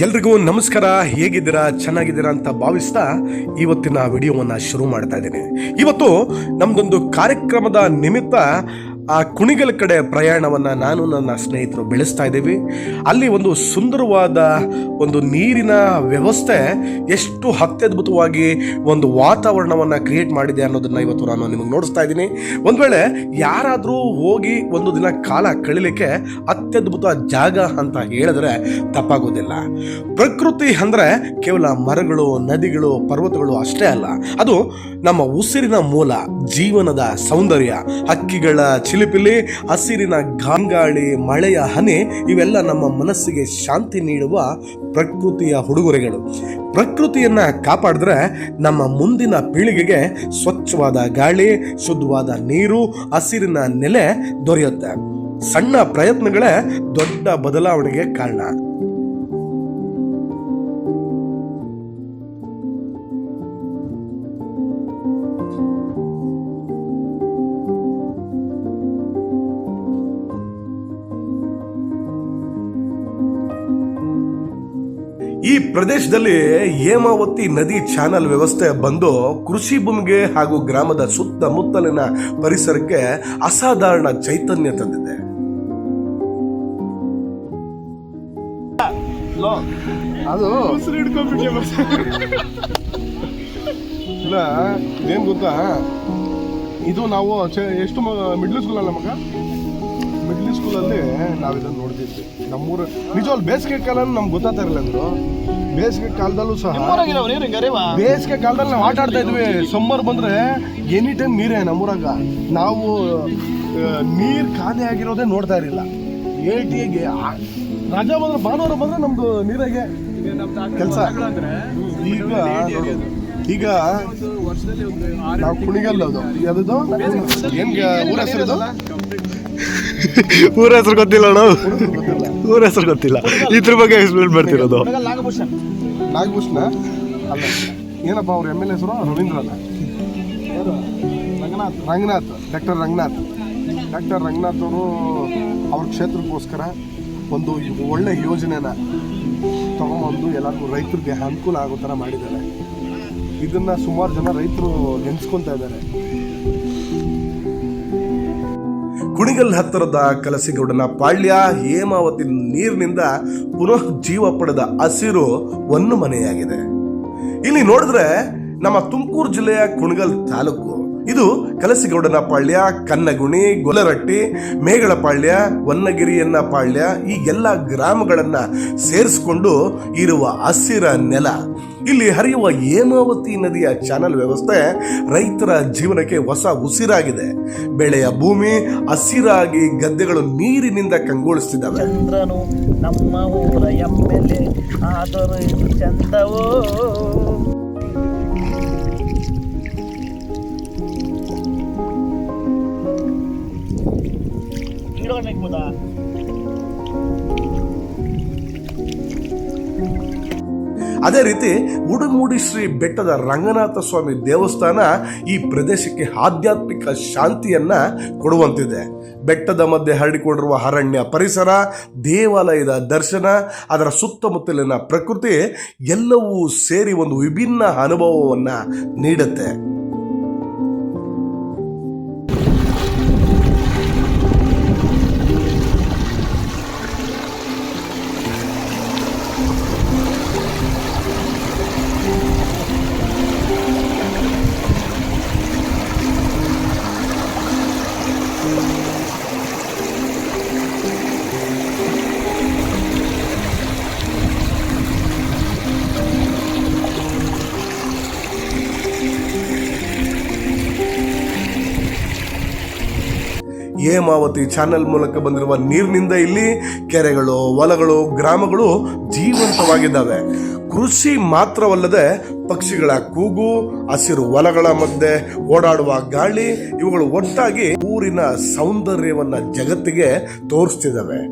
ಎಲ್ರಿಗೂ ನಮಸ್ಕಾರ. ಹೇಗಿದ್ದೀರಾ? ಚೆನ್ನಾಗಿದ್ದೀರಾ ಅಂತ ಭಾವಿಸ್ತಾ ಇವತ್ತಿನ ವಿಡಿಯೋವನ್ನು ಶುರು ಮಾಡ್ತಾ ಇದ್ದೇನೆ. ಇವತ್ತು ನಮ್ದೊಂದು ಕಾರ್ಯಕ್ರಮದ ನಿಮಿತ್ತ ಆ ಕುಣಿಗಲ್ ಕಡೆ ಪ್ರಯಾಣವನ್ನು ನಾನು ನನ್ನ ಸ್ನೇಹಿತರು ಬೆಳೆಸ್ತಾ ಇದ್ದೀವಿ. ಅಲ್ಲಿ ಒಂದು ಸುಂದರವಾದ ಒಂದು ನೀರಿನ ವ್ಯವಸ್ಥೆ ಎಷ್ಟು ಅತ್ಯದ್ಭುತವಾಗಿ ಒಂದು ವಾತಾವರಣವನ್ನು ಕ್ರಿಯೇಟ್ ಮಾಡಿದೆ ಅನ್ನೋದನ್ನು ಇವತ್ತು ನಾನು ನಿಮಗೆ ನೋಡಿಸ್ತಾ ಇದ್ದೀನಿ. ಒಂದು ವೇಳೆ ಯಾರಾದರೂ ಹೋಗಿ ಒಂದು ದಿನ ಕಾಲ ಕಳೀಲಿಕ್ಕೆ ಅತ್ಯದ್ಭುತ ಜಾಗ ಅಂತ ಹೇಳಿದ್ರೆ ತಪ್ಪಾಗೋದಿಲ್ಲ. ಪ್ರಕೃತಿ ಅಂದರೆ ಕೇವಲ ಮರಗಳು, ನದಿಗಳು, ಪರ್ವತಗಳು ಅಷ್ಟೇ ಅಲ್ಲ. ಅದು ನಮ್ಮ ಉಸಿರಿನ ಮೂಲ, ಜೀವನದ ಸೌಂದರ್ಯ, ಹಕ್ಕಿಗಳ ಚಿಲಿಪಿಲಿ, ಹಸಿರಿನ ಗಾಂಗಾಳಿ, ಮಳೆಯ ಹನಿ, ಇವೆಲ್ಲ ನಮ್ಮ ಮನಸ್ಸಿಗೆ ಶಾಂತಿ ನೀಡುವ ಪ್ರಕೃತಿಯ ಉಡುಗೊರೆಗಳು. ಪ್ರಕೃತಿಯನ್ನ ಕಾಪಾಡಿದ್ರೆ ನಮ್ಮ ಮುಂದಿನ ಪೀಳಿಗೆಗೆ ಸ್ವಚ್ಛವಾದ ಗಾಳಿ, ಶುದ್ಧವಾದ ನೀರು, ಹಸಿರಿನ ನೆಲೆ ದೊರೆಯುತ್ತೆ. ಸಣ್ಣ ಪ್ರಯತ್ನಗಳೇ ದೊಡ್ಡ ಬದಲಾವಣೆಗೆ ಕಾರಣ. ಈ ಪ್ರದೇಶದಲ್ಲಿ ಹೇಮಾವತಿ ನದಿ ಚಾನಲ್ ವ್ಯವಸ್ಥೆ ಬಂದು ಕೃಷಿ ಭೂಮಿಗೆ ಹಾಗೂ ಗ್ರಾಮದ ಸುತ್ತಮುತ್ತಲಿನ ಪರಿಸರಕ್ಕೆ ಅಸಾಧಾರಣ ಚೈತನ್ಯ ತಂದಿದೆ. ಅದು ಇಲ್ಲ, ಏನ್ ಗೊತ್ತಾ, ಇದು ನಾವು ಎಷ್ಟು ಮಿಡ್ಲ್ ಸ್ಕೂಲ್ ಅಲ್ಲ ಮಗ, ಮಿಡ್ಲ್ ಸ್ಕೂಲಲ್ಲಿ ನಾವು ಇದನ್ನು ನೋಡ್ತಿದ್ವಿ. ನಮ್ಮೂರ ನಿಜವಾಗ್ಲು ಬೇಸಿಗೆ ಕಾಲ ನಮ್ಗೆ ಗೊತ್ತಾಗ್ತಾ ಇರಲಿಲ್ಲ. ಅಂದ್ರು ಬೇಸಿಗೆ ಕಾಲದಲ್ಲೂ ಸಹ, ಬೇಸಿಗೆ ಕಾಲದಲ್ಲಿ ನಾವು ಆಟ ಆಡ್ತಾ ಇದ್ವಿ. ಸಮ್ಮರ್ ಬಂದ್ರೆ ಎನಿ ಟೈಮ್ ನೀರೇ ನಮ್ಮೂರಾಗ. ನಾವು ನೀರು ಖಾಲಿ ಆಗಿರೋದೇ ನೋಡ್ತಾ ಇರಲಿಲ್ಲ. ಏಟಿಗೆ ರಜಾ ಬಂದ್ರೆ, ಭಾನುವಾರ ಬಂದ್ರೆ ನಮ್ದು ನೀರಾಗೆ ಕೆಲಸ. ಈಗ ನಾವು ಕುಣಿಗಲ್, ಅದು ಯಾವ್ದು ಏನ್ ಊರ ಹೆಸರು? ಊರ ಹೆಸರು ಗೊತ್ತಿಲ್ಲ ನಾವು, ಊರ ಹೆಸರು ಗೊತ್ತಿಲ್ಲ. ಇದ್ರ ಬಗ್ಗೆ ಎಕ್ಸ್ಪ್ಲೇನ್ ಮಾಡ್ತಿರೋದು. ನಾಗಭೂಷಣ ಅಲ್ಲ, ಏನಪ್ಪ ಅವ್ರ ಎಮ್ ಎಲ್ ಎ ಹೆಸರು? ರವೀಂದ್ರ ಅಲ್ಲ, ರಂಗನಾಥ್. ಡಾಕ್ಟರ್ ರಂಗನಾಥ್ ಅವರು ಅವ್ರ ಕ್ಷೇತ್ರಕ್ಕೋಸ್ಕರ ಒಂದು ಒಳ್ಳೆ ಯೋಜನೆನ ತಗೊಂಬಂದು ಎಲ್ಲರಿಗೂ ರೈತರಿಗೆ ಅನುಕೂಲ ಆಗೋ ಥರ ಮಾಡಿದ್ದಾರೆ. ಇದನ್ನ ಸುಮಾರು ಜನ ರೈತರು ನೆನೆಸ್ಕೊತಾ ಇದ್ದಾರೆ. ಕುಣಿಗಲ್ ಹತ್ತಿರದ ಕಲಸಿಗೌಡನ ಪಾಳ್ಯ ಹೇಮಾವತಿ ನೀರಿನಿಂದ ಪುನಃ ಜೀವ ಪಡೆದ ಹಸಿರು ಒಂದು ಮನೆಯಾಗಿದೆ. ಇಲ್ಲಿ ನೋಡಿದ್ರೆ ನಮ್ಮ ತುಮಕೂರು ಜಿಲ್ಲೆಯ ಕುಣಿಗಲ್ ತಾಲೂಕು. ಇದು ಕಲಸಿಗೌಡನ ಪಾಳ್ಯ, ಕನ್ನಗುಣಿ, ಗೊಲರಟ್ಟಿ, ಮೇಗಳಪಾಳ್ಯ, ಹೊನ್ನಗಿರಿಯನ್ನ ಪಾಳ್ಯ, ಈ ಎಲ್ಲ ಗ್ರಾಮಗಳನ್ನ ಸೇರಿಸಿಕೊಂಡು ಇರುವ ಹಸಿರ ನೆಲ. ಇಲ್ಲಿ ಹರಿಯುವ ಹೇಮಾವತಿ ನದಿಯ ಚಾನಲ್ ವ್ಯವಸ್ಥೆ ರೈತರ ಜೀವನಕ್ಕೆ ಹೊಸ ಉಸಿರಾಗಿದೆ. ಬೆಳೆಯ ಭೂಮಿ ಹಸಿರಾಗಿ, ಗದ್ದೆಗಳು ನೀರಿನಿಂದ ಕಂಗೊಳಿಸ್ತಿದ್ದಾವೆ. ಚಂದ್ರನು ನಮ್ಮ ಊರ ಎಮ್ಮೆಲೆ ಆದರೂ ಇದು ಚಂದವೋ. ಅದೇ ರೀತಿ ಉಡುಮೂಡಿ ಶ್ರೀ ಬೆಟ್ಟದ ರಂಗನಾಥ ಸ್ವಾಮಿ ದೇವಸ್ಥಾನ ಈ ಪ್ರದೇಶಕ್ಕೆ ಆಧ್ಯಾತ್ಮಿಕ ಶಾಂತಿಯನ್ನ ಕೊಡುವಂತಿದೆ. ಬೆಟ್ಟದ ಮಧ್ಯೆ ಹರಡಿಕೊಂಡಿರುವ ಅರಣ್ಯ ಪರಿಸರ, ದೇವಾಲಯದ ದರ್ಶನ, ಅದರ ಸುತ್ತಮುತ್ತಲಿನ ಪ್ರಕೃತಿ ಎಲ್ಲವೂ ಸೇರಿ ಒಂದು ವಿಭಿನ್ನ ಅನುಭವವನ್ನ ನೀಡುತ್ತೆ. ಹೇಮಾವತಿ ಚಾನೆಲ್ ಮೂಲಕ ಬಂದಿರುವ ನೀರಿನಿಂದ ಇಲ್ಲಿ ಕೆರೆಗಳು, ಹೊಲಗಳು, ಗ್ರಾಮಗಳು ಜೀವಂತವಾಗಿದ್ದಾವೆ. ಕೃಷಿ ಮಾತ್ರವಲ್ಲದೆ ಪಕ್ಷಿಗಳ ಕೂಗು, ಹಸಿರು ಹೊಲಗಳ ಮಧ್ಯೆ ಓಡಾಡುವ ಗಾಳಿ, ಇವುಗಳು ಒಟ್ಟಾಗಿ ಊರಿನ ಸೌಂದರ್ಯವನ್ನ ಜಗತ್ತಿಗೆ ತೋರಿಸ್ತಿದ್ದಾವೆ.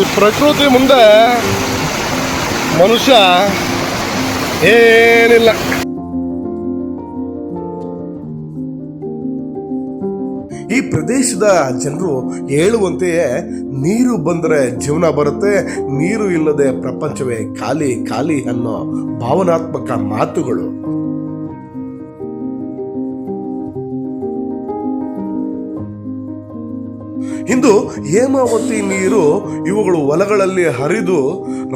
ಈ ಪ್ರಕೃತಿ ಮುಂದೆ ಮನುಷ್ಯ ಏನಿಲ್ಲ. ಈ ಪ್ರದೇಶದ ಜನರು ಹೇಳುವಂತೆಯೇ ನೀರು ಬಂದರೆ ಜೀವನ ಬರುತ್ತೆ, ನೀರು ಇಲ್ಲದೆ ಪ್ರಪಂಚವೇ ಖಾಲಿ ಖಾಲಿ ಅನ್ನೋ ಭಾವನಾತ್ಮಕ ಮಾತುಗಳು. ಇಂದು ಹೇಮಾವತಿ ನೀರು ಇವುಗಳು ಹೊಲಗಳಲ್ಲಿ ಹರಿದು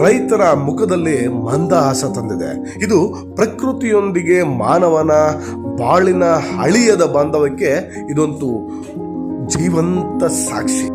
ರೈತರ ಮುಖದಲ್ಲಿ ಮಂದಹಾಸ ತಂದಿದೆ. ಇದು ಪ್ರಕೃತಿಯೊಂದಿಗೆ ಮಾನವನ ಬಾಳಿನ ಅಳಿಯದ ಬಾಂಧವ್ಯಕ್ಕೆ ಇದೊಂದು ಜೀವಂತ ಸಾಕ್ಷಿ.